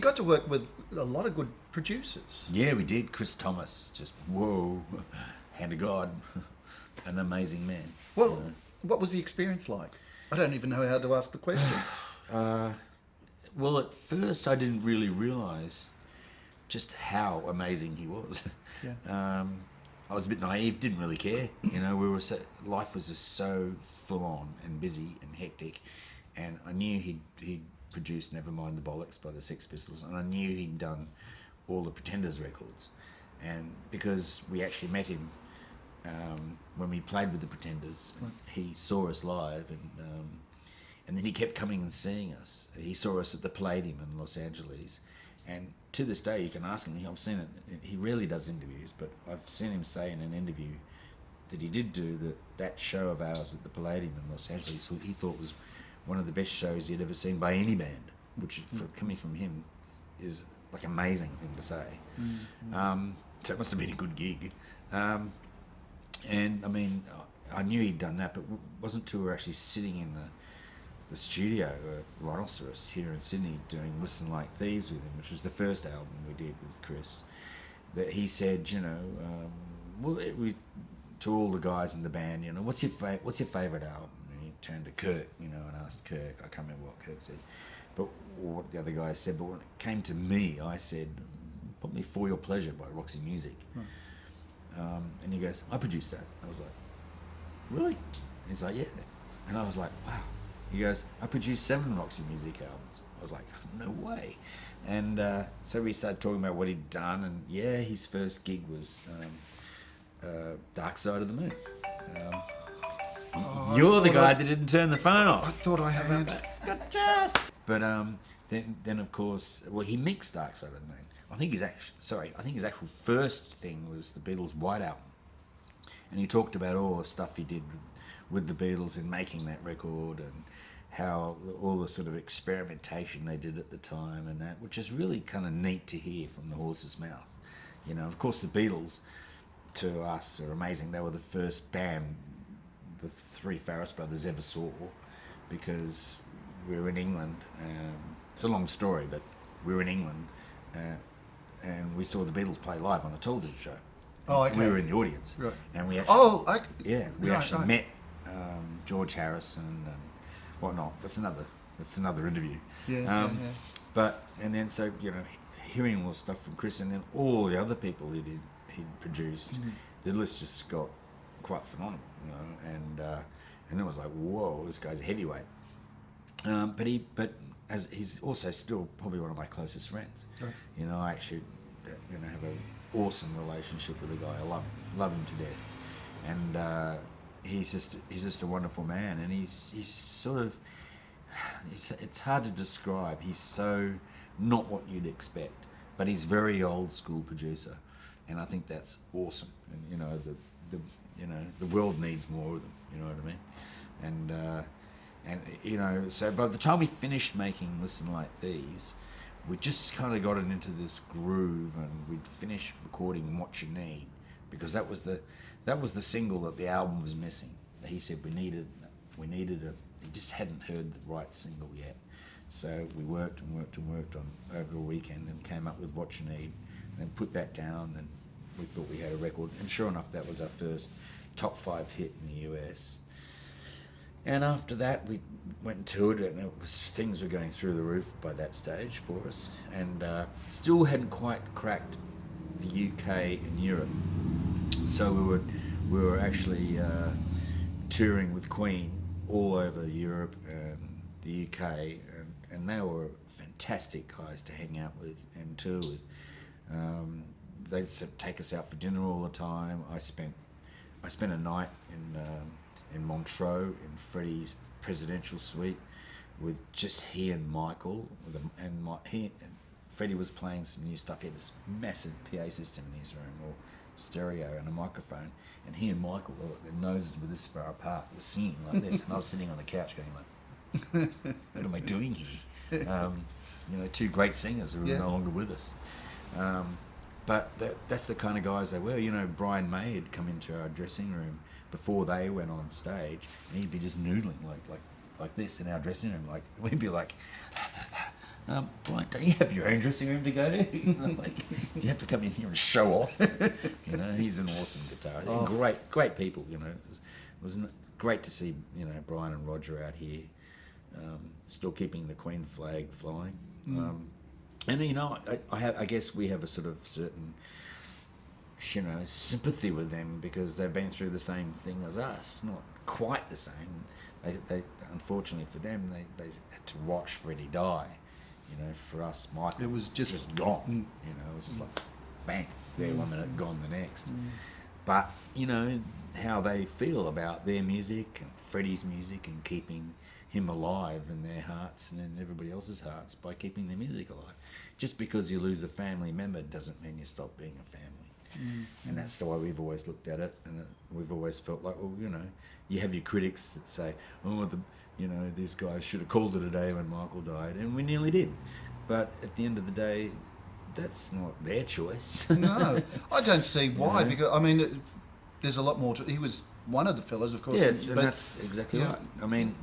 got to work with a lot of good producers. Yeah, we did. Chris Thomas, just whoa, hand of God, an amazing man. Well, you know. what was the experience like? I don't even know how to ask the question. Well, at first I didn't really realise just how amazing he was. Yeah. I was a bit naive, didn't really care. You know, life was just so full on and busy and hectic, and I knew he'd produced Nevermind the Bollocks by the Sex Pistols, and I knew he'd done all the Pretenders records, and because we actually met him when we played with the Pretenders, he saw us live, and then he kept coming and seeing us. He saw us at the Palladium in Los Angeles, and to this day you can ask him, I've seen it, he rarely does interviews, but I've seen him say in an interview that he did do that show of ours at the Palladium in Los Angeles, he thought was one of the best shows he'd ever seen by any band, which coming from him is like an amazing thing to say. So it must have been a good gig. And I mean, I knew he'd done that, but it wasn't until we were actually sitting in the studio at Rhinoceros here in Sydney doing Listen Like Thieves with him, which was the first album we did with Chris, that he said, you know, to all the guys in the band, you know, what's your favourite album? And he turned to Kirk, you know, and asked Kirk, I can't remember what Kirk said, but or what the other guys said, but when it came to me, I said, probably For Your Pleasure by Roxy Music. And he goes, I produced that. I was like, really? And he's like, yeah. And I was like, wow. He goes, I produced 7 Roxy Music albums. I was like, no way. And so we started talking about what he'd done, and yeah, his first gig was Dark Side of the Moon. You're the guy that didn't turn the phone off. I thought I had. But then of course, well, he mixed Dark Side of the Moon. I think his actual first thing was the Beatles' White Album, and he talked about all the stuff he did with the Beatles in making that record, and how all the sort of experimentation they did at the time, and that, which is really kind of neat to hear from the horse's mouth. You know, of course, the Beatles to us are amazing. They were the first band the 3 Farriss brothers ever saw, because we were in England. It's a long story, but we were in England. And we saw the Beatles play live on a television show. Oh, okay. We were in the audience, right? And we actually, we right, actually met George Harrison and whatnot. That's another interview. Yeah. But and then so you know, hearing all the stuff from Chris, and then all the other people he'd produced, the list just got quite phenomenal, you know. And it was like, whoa, this guy's a heavyweight. But as he's also still probably one of my closest friends. Right. You know, I actually, you know, have an awesome relationship with the guy. I love him to death, and he's just a wonderful man. And he's sort of, it's hard to describe. He's so not what you'd expect, but he's very old school producer, and I think that's awesome. And you know, the world needs more of them. You know what I mean? And you know, so by the time we finished making Listen Like These, we just kind of got it into this groove, and we'd finished recording What You Need, because that was the single that the album was missing. He said we needed he just hadn't heard the right single yet. So we worked on over a weekend and came up with What You Need, and then put that down, and we thought we had a record. And sure enough, that was our first top 5 hit in the US. And after that, we went and toured, and things were going through the roof by that stage for us, and still hadn't quite cracked the UK and Europe. So we were actually touring with Queen all over Europe and the UK, and they were fantastic guys to hang out with and tour with. They'd take us out for dinner all the time. I spent a night in Montreux in Freddie's presidential suite with just he and Michael, and Freddie was playing some new stuff. He had this massive PA system in his room, all stereo and a microphone, and he and Michael, their noses were this far apart, were singing like this, and I was sitting on the couch going like, what am I doing here? You know, 2 great singers who are no longer with us. But that's the kind of guys they were. You know, Brian May had come into our dressing room before they went on stage, and he'd be just noodling like this in our dressing room. Like we'd be like Brian, don't you have your own dressing room to go to? You know, like, do you have to come in here and show off? You know, he's an awesome guitarist. Oh. Great people, you know. It was great to see, you know, Brian and Roger out here, still keeping the Queen flag flying. And, you know, I guess we have a sort of certain, you know, sympathy with them because they've been through the same thing as us. Not quite the same. They unfortunately for them, they had to watch Freddie die. You know, for us, Michael, it was just gone. You know, it was just like, bang, there 1 minute, gone the next. But, you know, how they feel about their music and Freddie's music and keeping him alive in their hearts and in everybody else's hearts by keeping their music alive. Just because you lose a family member doesn't mean you stop being a family. And that's the way we've always looked at it. And we've always felt like, well, you know, you have your critics that say, oh, you know, these guys should have called it a day when Michael died, and we nearly did. But at the end of the day, that's not their choice. No, I don't see why. Yeah. Because I mean, there's a lot more to. He was one of the fellas, of course. Yeah, and that's exactly yeah. right. I mean,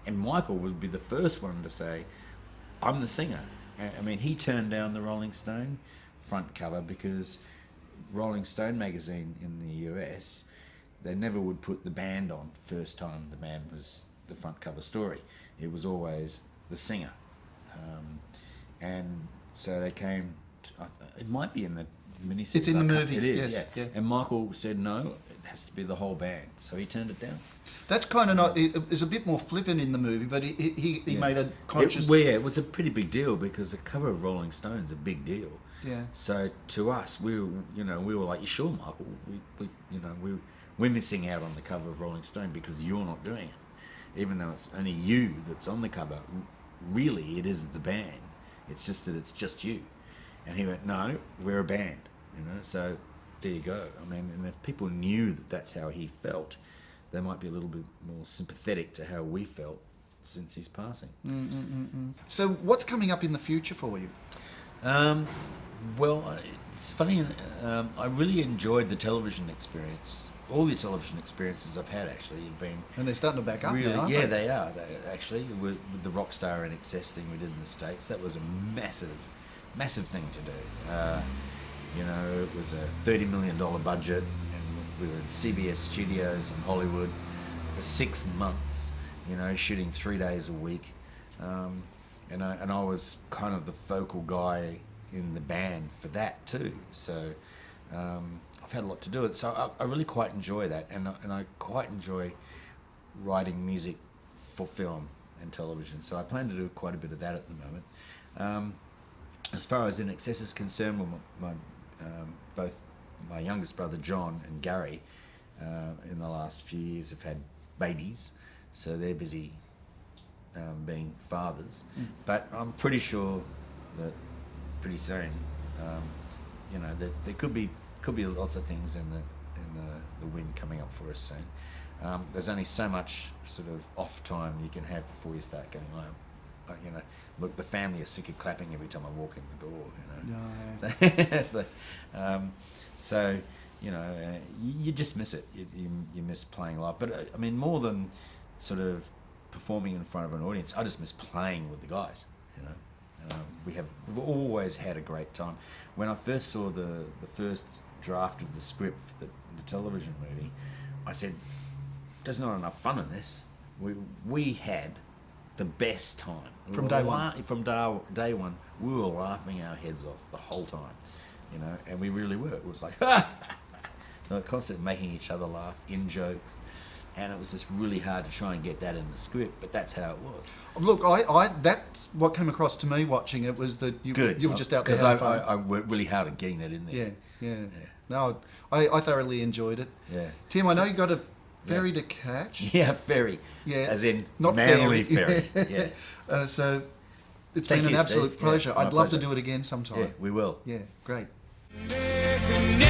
and Michael would be the first one to say, "I'm the singer." I mean, he turned down the Rolling Stone front cover because Rolling Stone magazine in the US, they never would put the band on first time the band was the front cover story. It was always the singer. And so they came, it might be in the miniseries. It's in the movie, It is, yes, yeah. yeah. And Michael said, no, it has to be the whole band. So he turned it down. That's kind of not. It's a bit more flippant in the movie, but he made a conscious. It was a pretty big deal because the cover of Rolling Stone's a big deal. Yeah. So to us, we were like, you sure, Michael? We're missing out on the cover of Rolling Stone because you're not doing it. Even though it's only you that's on the cover, really it is the band. It's just that it's just you. And he went, no, we're a band, you know. So there you go. I mean, and if people knew that that's how he felt, they might be a little bit more sympathetic to how we felt since his passing. So what's coming up in the future for you? Well, it's funny. I really enjoyed the television experience. All the television experiences I've had actually have been. And they're starting to back up really, now, aren't yeah, they? they are. They actually with the Rockstar INXS thing we did in the States. That was a massive thing to do. You know, it was a $30 million budget, and we were in CBS studios in Hollywood for 6 months. You know, shooting 3 days a week, and I was kind of the focal guy in the band for that too. So I've had a lot to do with it. So I really quite enjoy that, and I quite enjoy writing music for film and television. So I plan to do quite a bit of that at the moment. As far as INXS is concerned, well, both my youngest brother John and Gary in the last few years have had babies, so they're busy being fathers. But I'm pretty sure that pretty soon, you know, that there could be lots of things in the wind coming up for us soon. There's only so much sort of off time you can have before you start going, you know, look, the family is sick of clapping every time I walk in the door, you know. No. So you know, you just miss it. You miss playing live. But I mean, more than sort of performing in front of an audience, I just miss playing with the guys, you know. We've always had a great time. When I first saw the first draft of the script for the television movie, I said, there's not enough fun in this. We had the best time. From day one. From day one, we were laughing our heads off the whole time, you know, and we really were. It was like, constantly making each other laugh, in jokes. And it was just really hard to try and get that in the script, but that's how it was. Look, that's what came across to me watching it, was that you were just out there because having fun. I worked really hard at getting that in there. Yeah. No, I thoroughly enjoyed it. Yeah. Tim, I know you got a ferry to catch. Yeah, ferry. Yeah. As in not manly ferry. Yeah. So it's Thank been you, an absolute Steve. pleasure. Yeah, I'd love to pleasure. do it again sometime. Yeah, we will. Yeah, great. Make a